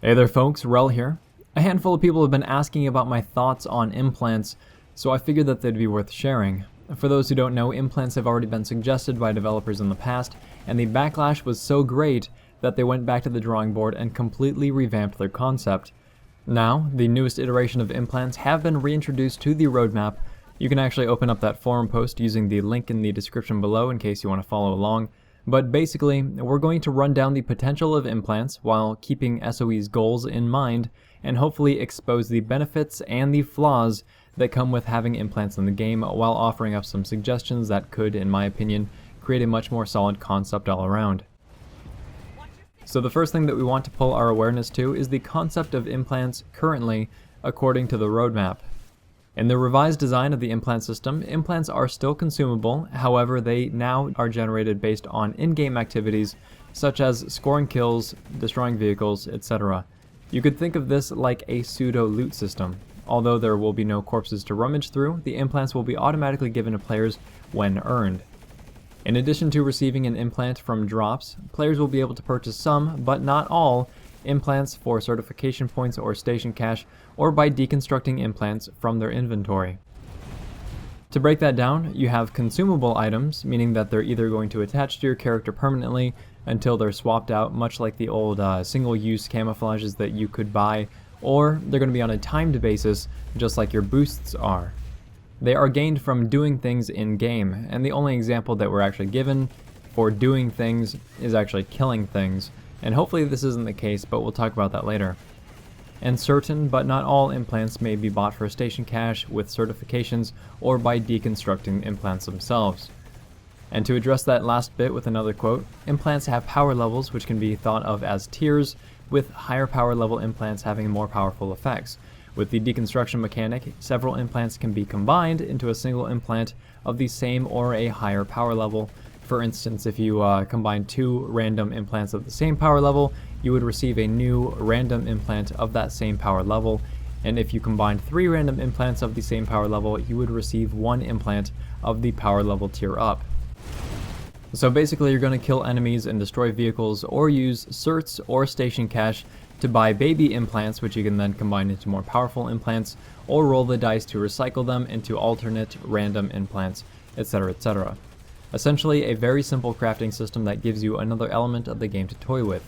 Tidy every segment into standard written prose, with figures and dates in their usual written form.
Hey there folks, Rel here. A handful of people have been asking about my thoughts on implants, so I figured that they'd be worth sharing. For those who don't know, implants have already been suggested by developers in the past, and the backlash was so great that they went back to the drawing board and completely revamped their concept. Now, the newest iteration of implants have been reintroduced to the roadmap. You can actually open up that forum post using the link in the description below in case you want to follow along. But basically, we're going to run down the potential of implants while keeping SOE's goals in mind and hopefully expose the benefits and the flaws that come with having implants in the game while offering up some suggestions that could, in my opinion, create a much more solid concept all around. So the first thing that we want to pull our awareness to is the concept of implants currently according to the roadmap. In the revised design of the implant system, implants are still consumable, however they now are generated based on in-game activities such as scoring kills, destroying vehicles, etc. You could think of this like a pseudo-loot system. Although there will be no corpses to rummage through, the implants will be automatically given to players when earned. In addition to receiving an implant from drops, players will be able to purchase some, but not all, implants for certification points or station cash, or by deconstructing implants from their inventory. To break that down, you have consumable items, meaning that they're either going to attach to your character permanently until they're swapped out, much like the old single-use camouflages that you could buy, or they're going to be on a timed basis, just like your boosts are. They are gained from doing things in-game, and the only example that we're actually given for doing things is actually killing things, and hopefully this isn't the case, but we'll talk about that later. And certain, but not all, implants may be bought for station cash with certifications or by deconstructing implants themselves. And to address that last bit with another quote, implants have power levels which can be thought of as tiers, with higher power level implants having more powerful effects. With the deconstruction mechanic, several implants can be combined into a single implant of the same or a higher power level. For instance, if you combine two random implants of the same power level, you would receive a new random implant of that same power level. And if you combine three random implants of the same power level, you would receive one implant of the power level tier up. So basically you're going to kill enemies and destroy vehicles, or use certs or station cash to buy baby implants, which you can then combine into more powerful implants, or roll the dice to recycle them into alternate random implants, etc., etc. Essentially a very simple crafting system that gives you another element of the game to toy with.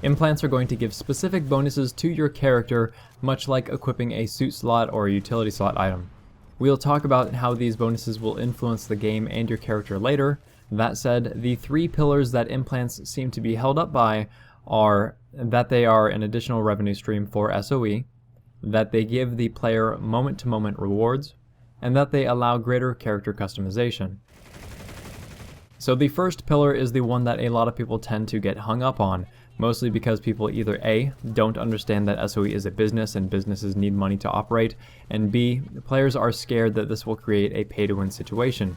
Implants are going to give specific bonuses to your character, much like equipping a suit slot or a utility slot item. We'll talk about how these bonuses will influence the game and your character later. That said, the three pillars that implants seem to be held up by are that they are an additional revenue stream for SOE, that they give the player moment-to-moment rewards, and that they allow greater character customization. So the first pillar is the one that a lot of people tend to get hung up on, mostly because people either A, don't understand that SOE is a business and businesses need money to operate, and B, players are scared that this will create a pay-to-win situation.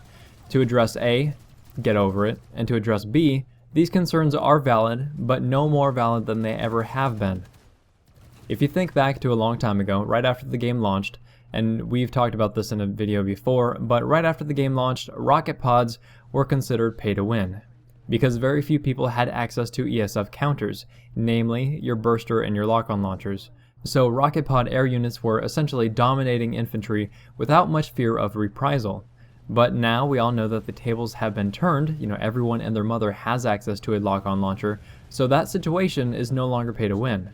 To address A, get over it, and to address B, these concerns are valid, but no more valid than they ever have been. If you think back to a long time ago, right after the game launched, and we've talked about this in a video before, but right after the game launched, rocket pods were considered pay to win, because very few people had access to ESF counters, namely your burster and your lock-on launchers. So rocket pod air units were essentially dominating infantry without much fear of reprisal. But now we all know that the tables have been turned, everyone and their mother has access to a lock-on launcher, so that situation is no longer pay to win.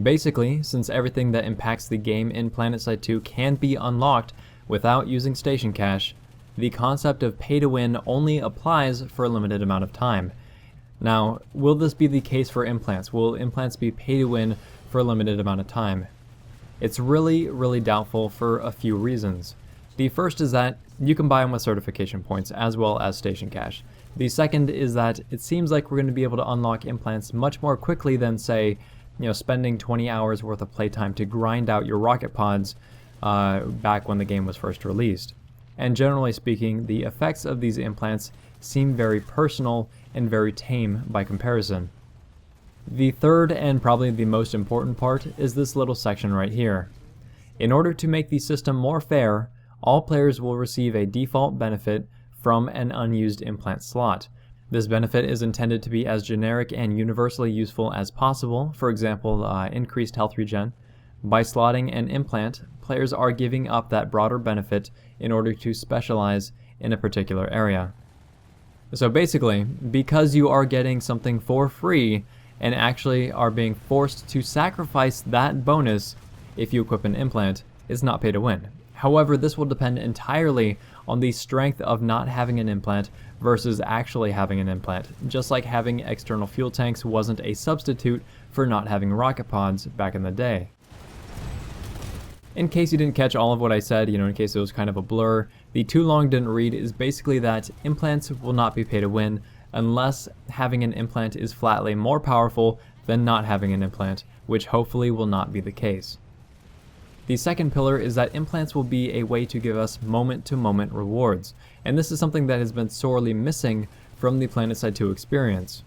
Basically, since everything that impacts the game in PlanetSide 2 can be unlocked without using station cash, the concept of pay to win only applies for a limited amount of time. Now, will this be the case for implants? Will implants be pay to win for a limited amount of time? It's really doubtful for a few reasons. The first is that you can buy them with certification points as well as station cash. The second is that it seems like we're going to be able to unlock implants much more quickly than, say, spending 20 hours worth of playtime to grind out your rocket pods back when the game was first released. And generally speaking, the effects of these implants seem very personal and very tame by comparison. The third and probably the most important part is this little section right here. In order to make the system more fair, all players will receive a default benefit from an unused implant slot. This benefit is intended to be as generic and universally useful as possible, for example, increased health regen. By slotting an implant, players are giving up that broader benefit in order to specialize in a particular area. So basically, because you are getting something for free and actually are being forced to sacrifice that bonus if you equip an implant, it's not pay to win. However, this will depend entirely on the strength of not having an implant versus actually having an implant, just like having external fuel tanks wasn't a substitute for not having rocket pods back in the day. In case you didn't catch all of what I said, in case it was kind of a blur, the too long didn't read is basically that implants will not be pay to win unless having an implant is flatly more powerful than not having an implant, which hopefully will not be the case. The second pillar is that implants will be a way to give us moment-to-moment rewards, and this is something that has been sorely missing from the PlanetSide 2 experience.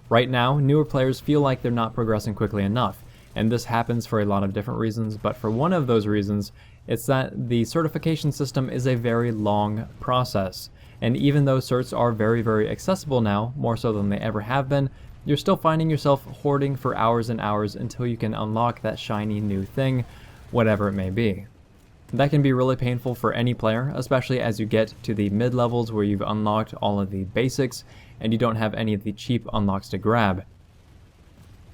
Right now, newer players feel like they're not progressing quickly enough, and this happens for a lot of different reasons, but for one of those reasons, it's that the certification system is a very long process. And even though certs are very, very accessible now, more so than they ever have been, you're still finding yourself hoarding for hours and hours until you can unlock that shiny new thing, whatever it may be. That can be really painful for any player, especially as you get to the mid-levels where you've unlocked all of the basics and you don't have any of the cheap unlocks to grab.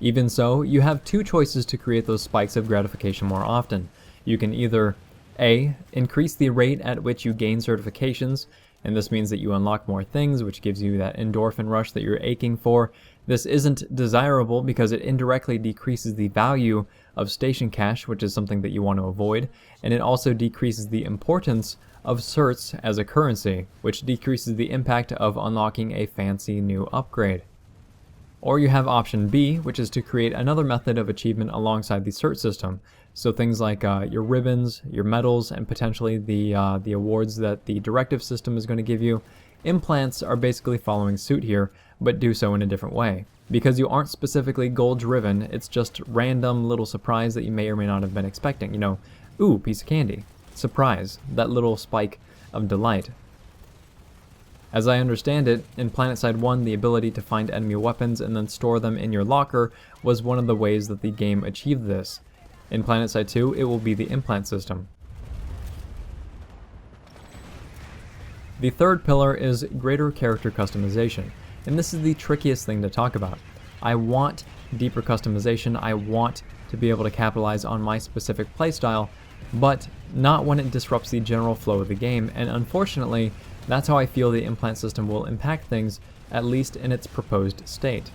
Even so, you have two choices to create those spikes of gratification more often. You can either A, increase the rate at which you gain certifications, and this means that you unlock more things, which gives you that endorphin rush that you're aching for. This isn't desirable because it indirectly decreases the value of station cash, which is something that you want to avoid, and it also decreases the importance of certs as a currency, which decreases the impact of unlocking a fancy new upgrade. Or you have option B, which is to create another method of achievement alongside the cert system. So things like your ribbons, your medals, and potentially the awards that the directive system is going to give you. Implants are basically following suit here, but do so in a different way. Because you aren't specifically goal driven, it's just random little surprise that you may or may not have been expecting. Ooh, piece of candy. Surprise. That little spike of delight. As I understand it, in PlanetSide 1, the ability to find enemy weapons and then store them in your locker was one of the ways that the game achieved this. In PlanetSide 2, it will be the implant system. The third pillar is greater character customization, and this is the trickiest thing to talk about. I want deeper customization, I want to be able to capitalize on my specific playstyle, but not when it disrupts the general flow of the game, and unfortunately, that's how I feel the implant system will impact things, at least in its proposed state.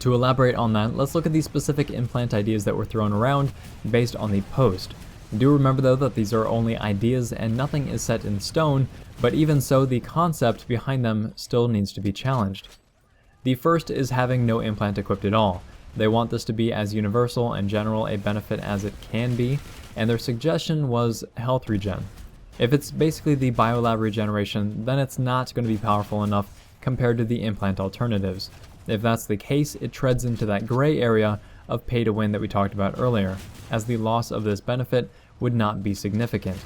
To elaborate on that, let's look at the specific implant ideas that were thrown around based on the post. Do remember though that these are only ideas and nothing is set in stone, but even so the concept behind them still needs to be challenged. The first is having no implant equipped at all. They want this to be as universal and general a benefit as it can be, and their suggestion was health regen. If it's basically the biolab regeneration, then it's not going to be powerful enough compared to the implant alternatives. If that's the case, it treads into that gray area of pay to win that we talked about earlier, as the loss of this benefit would not be significant.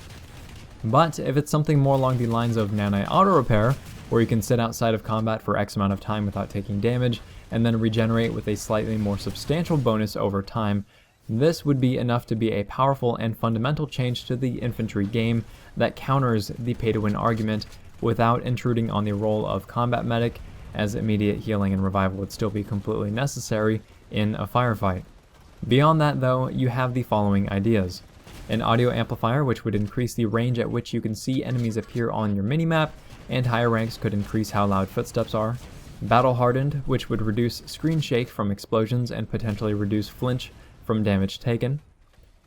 But if it's something more along the lines of nanite auto repair, where you can sit outside of combat for X amount of time without taking damage, and then regenerate with a slightly more substantial bonus over time, this would be enough to be a powerful and fundamental change to the infantry game that counters the pay-to-win argument without intruding on the role of combat medic, as immediate healing and revival would still be completely necessary in a firefight. Beyond that though, you have the following ideas. An audio amplifier, which would increase the range at which you can see enemies appear on your minimap, and higher ranks could increase how loud footsteps are. Battle hardened, which would reduce screen shake from explosions and potentially reduce flinch from damage taken.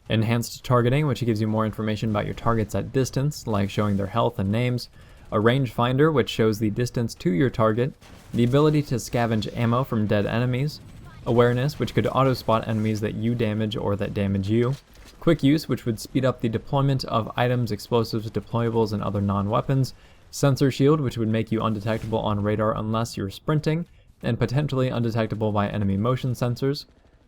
Enhanced targeting, which gives you more information about your targets at distance, like showing their health and names. A rangefinder, which shows the distance to your target. The ability to scavenge ammo from dead enemies. Awareness, which could auto-spot enemies that you damage or that damage you. Quick use, which would speed up the deployment of items, explosives, deployables, and other non-weapons. Sensor shield, which would make you undetectable on radar unless you're sprinting, and potentially undetectable by enemy motion sensors.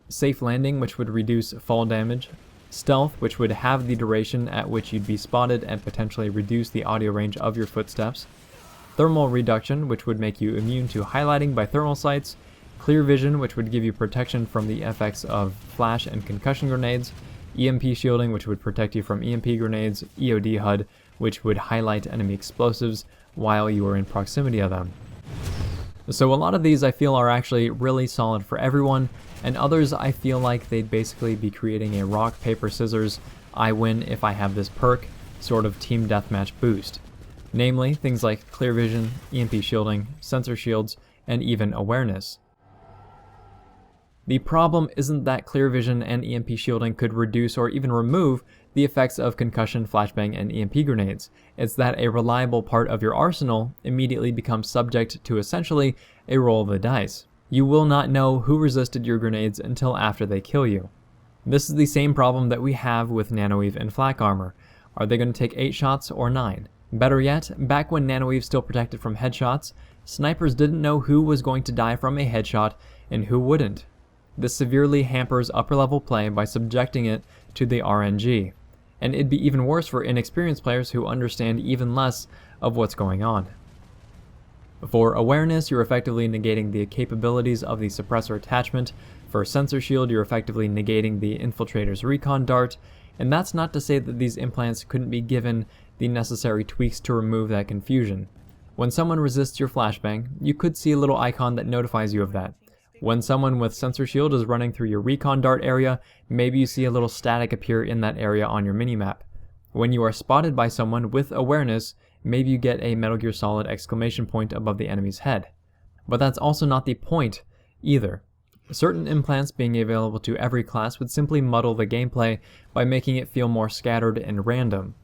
Safe landing, which would reduce fall damage. Stealth, which would have the duration at which you'd be spotted and potentially reduce the audio range of your footsteps. thermal reduction, which would make you immune to highlighting by thermal sights, clear vision, which would give you protection from the effects of flash and concussion grenades, EMP shielding, which would protect you from EMP grenades, EOD HUD, which would highlight enemy explosives while you are in proximity of them. So a lot of these I feel are actually really solid for everyone, and others I feel like they'd basically be creating a rock, paper, scissors, I win if I have this perk sort of team deathmatch boost. Namely, things like clear vision, EMP shielding, sensor shields, and even awareness. The problem isn't that clear vision and EMP shielding could reduce or even remove the effects of concussion, flashbang, and EMP grenades. It's that a reliable part of your arsenal immediately becomes subject to essentially a roll of the dice. You will not know who resisted your grenades until after they kill you. This is the same problem that we have with Nanoweave and Flak Armor. Are they going to take 8 shots or 9? Better yet, back when Nanoweave still protected from headshots, snipers didn't know who was going to die from a headshot and who wouldn't. This severely hampers upper level play by subjecting it to the RNG, and it'd be even worse for inexperienced players who understand even less of what's going on. For awareness, you're effectively negating the capabilities of the suppressor attachment. For sensor shield, you're effectively negating the infiltrator's recon dart, and that's not to say that these implants couldn't be given the necessary tweaks to remove that confusion. When someone resists your flashbang, you could see a little icon that notifies you of that. When someone with sensor shield is running through your recon dart area, maybe you see a little static appear in that area on your minimap. When you are spotted by someone with awareness, maybe you get a Metal Gear Solid exclamation point above the enemy's head. But that's also not the point either. Certain implants being available to every class would simply muddle the gameplay by making it feel more scattered and random.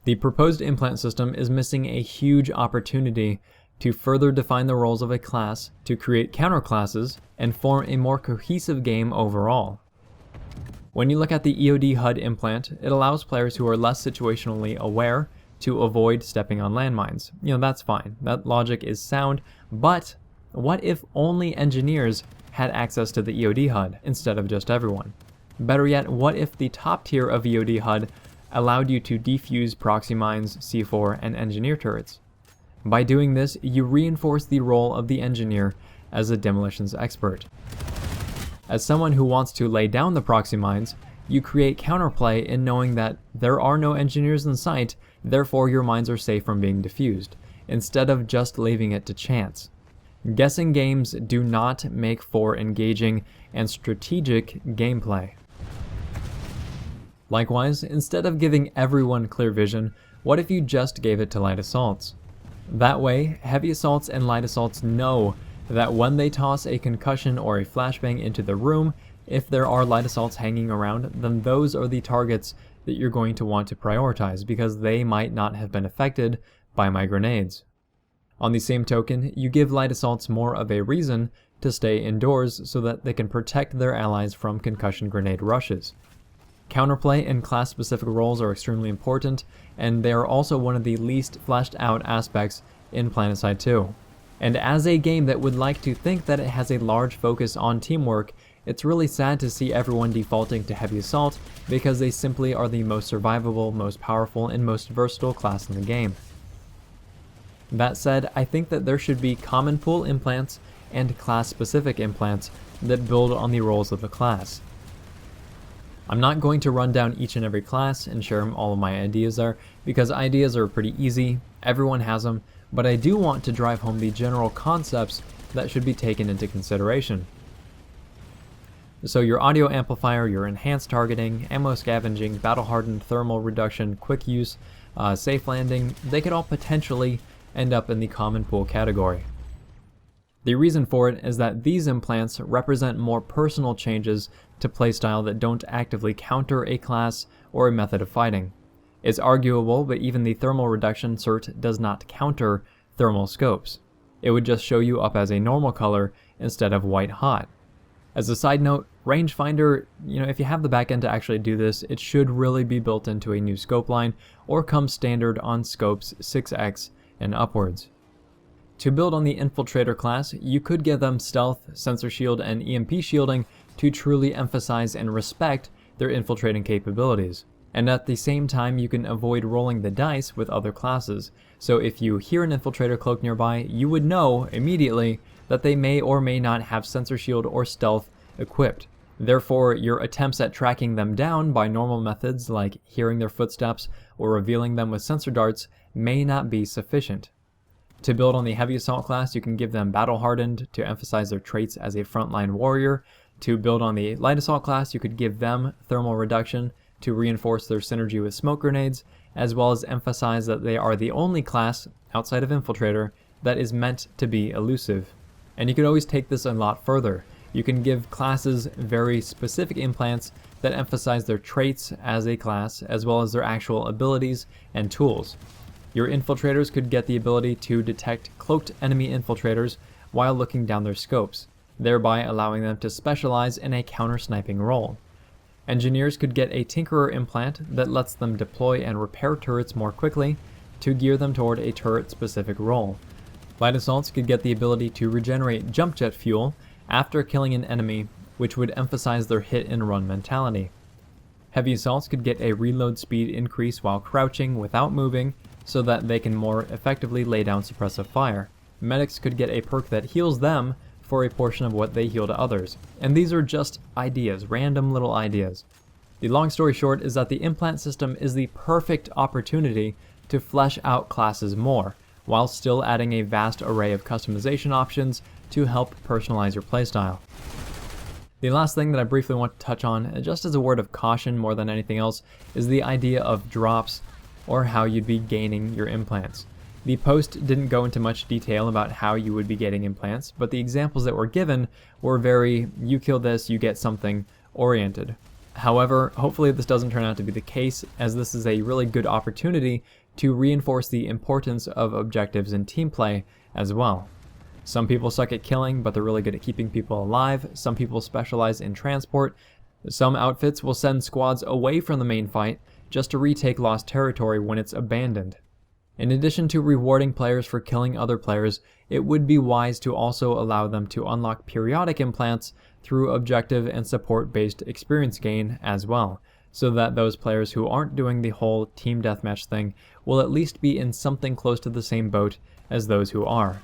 The proposed implant system is missing a huge opportunity to further define the roles of a class, to create counterclasses, and form a more cohesive game overall. When you look at the EOD HUD implant, it allows players who are less situationally aware to avoid stepping on landmines. That's fine. That logic is sound, but what if only engineers had access to the EOD HUD instead of just everyone? Better yet, what if the top tier of EOD HUD allowed you to defuse proxy mines, C4, and engineer turrets? By doing this, you reinforce the role of the engineer as a demolitions expert. As someone who wants to lay down the proxy mines, you create counterplay in knowing that there are no engineers in sight, therefore your mines are safe from being defused, instead of just leaving it to chance. Guessing games do not make for engaging and strategic gameplay. Likewise, instead of giving everyone clear vision, what if you just gave it to light assaults? That way, heavy assaults and light assaults know that when they toss a concussion or a flashbang into the room, if there are light assaults hanging around, then those are the targets that you're going to want to prioritize because they might not have been affected by my grenades. On the same token, you give light assaults more of a reason to stay indoors so that they can protect their allies from concussion grenade rushes. Counterplay and class-specific roles are extremely important, and they are also one of the least fleshed out aspects in PlanetSide 2. And as a game that would like to think that it has a large focus on teamwork, it's really sad to see everyone defaulting to heavy assault because they simply are the most survivable, most powerful, and most versatile class in the game. That said, I think that there should be common pool implants and class-specific implants that build on the roles of the class. I'm not going to run down each and every class and share all of my ideas there, because ideas are pretty easy, everyone has them, but I do want to drive home the general concepts that should be taken into consideration. So your audio amplifier, your enhanced targeting, ammo scavenging, battle-hardened thermal reduction, quick use, safe landing, they could all potentially end up in the common pool category. The reason for it is that these implants represent more personal changes to playstyle that don't actively counter a class or a method of fighting. It's arguable, but even the thermal reduction cert does not counter thermal scopes. It would just show you up as a normal color instead of white hot. As a side note, rangefinder, if you have the backend to actually do this, it should really be built into a new scope line or come standard on scopes 6x and upwards. To build on the Infiltrator class, you could give them stealth, sensor shield, and EMP shielding to truly emphasize and respect their infiltrating capabilities. And at the same time, you can avoid rolling the dice with other classes. So if you hear an infiltrator cloak nearby, you would know immediately that they may or may not have sensor shield or stealth equipped. Therefore, your attempts at tracking them down by normal methods like hearing their footsteps or revealing them with sensor darts may not be sufficient. To build on the Heavy Assault class, you can give them Battle Hardened to emphasize their traits as a frontline warrior. To build on the Light Assault class, you could give them Thermal Reduction to reinforce their synergy with smoke grenades, as well as emphasize that they are the only class, outside of Infiltrator, that is meant to be elusive. And you could always take this a lot further. You can give classes very specific implants that emphasize their traits as a class, as well as their actual abilities and tools. Your infiltrators could get the ability to detect cloaked enemy infiltrators while looking down their scopes, thereby allowing them to specialize in a counter-sniping role. Engineers could get a Tinkerer implant that lets them deploy and repair turrets more quickly to gear them toward a turret-specific role. Light Assaults could get the ability to regenerate jump jet fuel after killing an enemy, which would emphasize their hit and run mentality. Heavy Assaults could get a reload speed increase while crouching without moving, so that they can more effectively lay down suppressive fire. Medics could get a perk that heals them for a portion of what they heal to others. And these are just ideas, random little ideas. The long story short is that the implant system is the perfect opportunity to flesh out classes more, while still adding a vast array of customization options to help personalize your playstyle. The last thing that I briefly want to touch on, just as a word of caution more than anything else, is the idea of drops, or how you'd be gaining your implants. The post didn't go into much detail about how you would be getting implants, but the examples that were given were very, you kill this, you get something, oriented. However, hopefully this doesn't turn out to be the case, as this is a really good opportunity to reinforce the importance of objectives in team play as well. Some people suck at killing, but they're really good at keeping people alive. Some people specialize in transport. Some outfits will send squads away from the main fight just to retake lost territory when it's abandoned. In addition to rewarding players for killing other players, it would be wise to also allow them to unlock periodic implants through objective and support-based experience gain as well, so that those players who aren't doing the whole team deathmatch thing will at least be in something close to the same boat as those who are.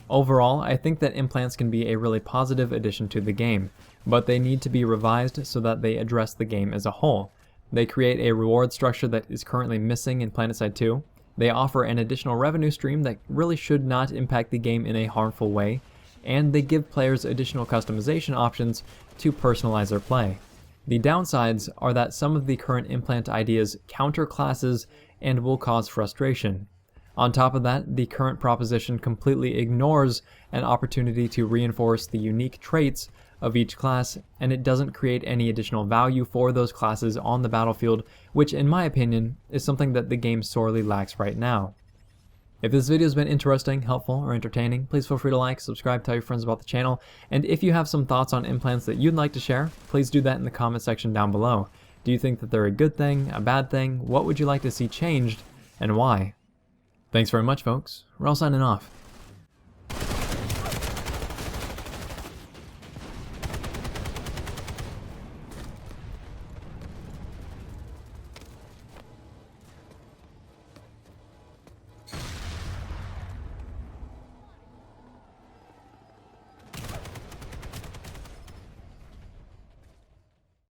Overall, I think that implants can be a really positive addition to the game, but they need to be revised so that they address the game as a whole. They create a reward structure that is currently missing in PlanetSide 2. They offer an additional revenue stream that really should not impact the game in a harmful way, and they give players additional customization options to personalize their play. The downsides are that some of the current implant ideas counter classes and will cause frustration. On top of that, the current proposition completely ignores an opportunity to reinforce the unique traits of each class, and it doesn't create any additional value for those classes on the battlefield, which in my opinion is something that the game sorely lacks right now. If this video has been interesting, helpful, or entertaining, please feel free to like, subscribe, tell your friends about the channel, and if you have some thoughts on implants that you'd like to share, please do that in the comment section down below. Do you think that they're a good thing, a bad thing? What would you like to see changed, and why? Thanks very much, folks. We're all signing off.